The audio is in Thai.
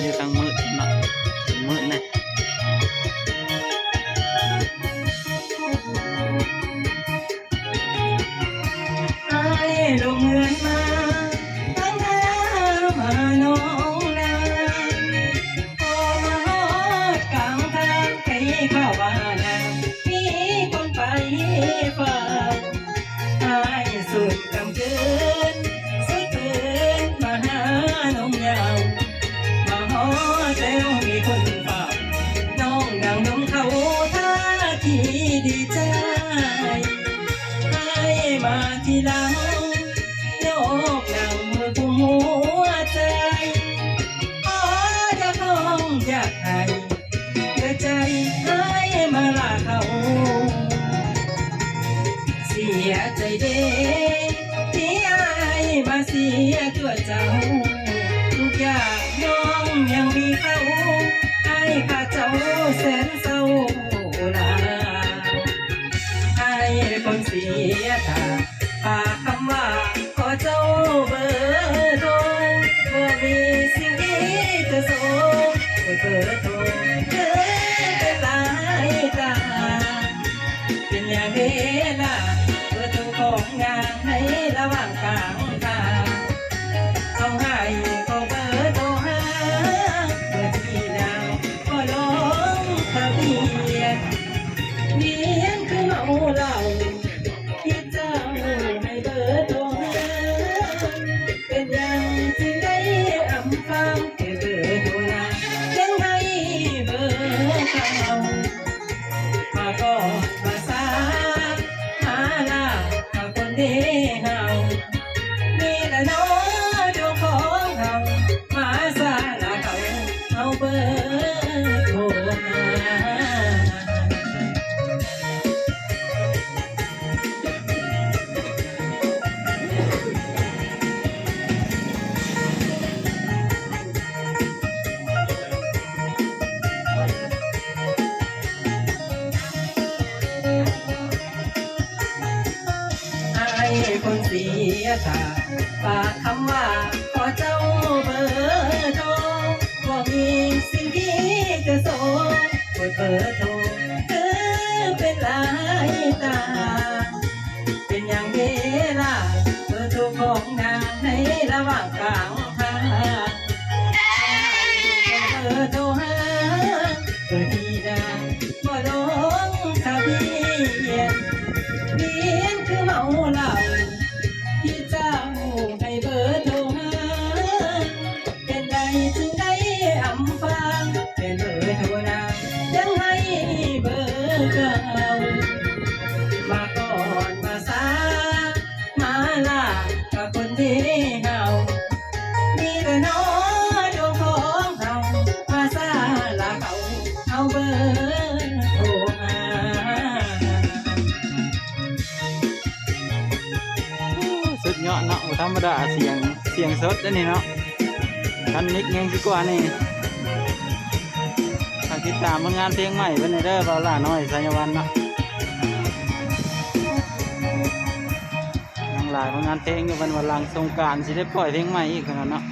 อยู่ทางมืดเนาะมืดนะไอ้ลงเงินมาตั้งหน้ามาน้องนาพอมาฮอดกลางทางใครเข้าบ้านนามีคนไปฝากไอ้สุดกำเกินสุดเกินมาหาน้องยาวมาฮอดแล้วมีคนฝากน้องดังน้องเขาท่าทีดีใจมาทีหลังโยกหนังมือกุมหัวใจขอจะคงอยากให้เกิดใจให้มาลาเขาเสียใจเด้ที่อายมาเสียตัวเจ้าทุกอย่างน้องยังมีเขาให้ข้าเจ้าแสนเศร้าลาให้คนเสียทางฝากคำว่าขอเจ้าเบอร์โทรบ่มีสิ่งที่จะส่งเบอร์โทรเธอเป็นหลายตาเป็นอย่างเวลาเบอร์โทรของงานในระหว่างกลางทางเอาให้ก็เบอร์โทรหาเบอร์ที่ดาวก็ลงทะเบียนเวียนคือเมาเหล้าที่เจ้าให้เบอร์โทรหาเป็นอย่างจึงได้อำฟังแค่เบอร์โทรนายังให้เบอร์เขามาก็มาสามาลามาคนเดีเฮามีแต่น้องเจ้าของเขามาสาลาเขาเอาเบอร์โทรหาคนเสียทางฝากคำว่าขอเจ้าเบอร์โทรว่ามีสิ่งที่จะส่งกดเบอร์โทรเธอเป็นหลายตาเป็นอย่างเวลาเบอร์โทรของนางในระหว่างกลางทางเบอร์โทรหาเบอร์ที่ดาบ่ลงทะเบียนเวียนคือเมาเหล้าที่เจ้าให้เบอร์โทรหาเป็นใดจึงได้อำฟังเป็นเบอร์โทรนายังให้เบอร์เก่ามาก่อนมาสามาลากับคนที่เฮามีแต่น้อเจ้าของเฮามาสาลาเขาเอาเบอร์โทรหาสุดยอดเนาะธรรมดาเสียงสดนี่เนาะคันนิกยังสิกว่านี่ถ้าติดตามผลงานเพลงใหม่เป็นเด้อเบาล่าน้อยสายวันเนาะยังหลายผลงานเพลงอยู่วันหลังสงกรานต์สิได้ปล่อยเพลงใหม่อีกขนาดเนาะ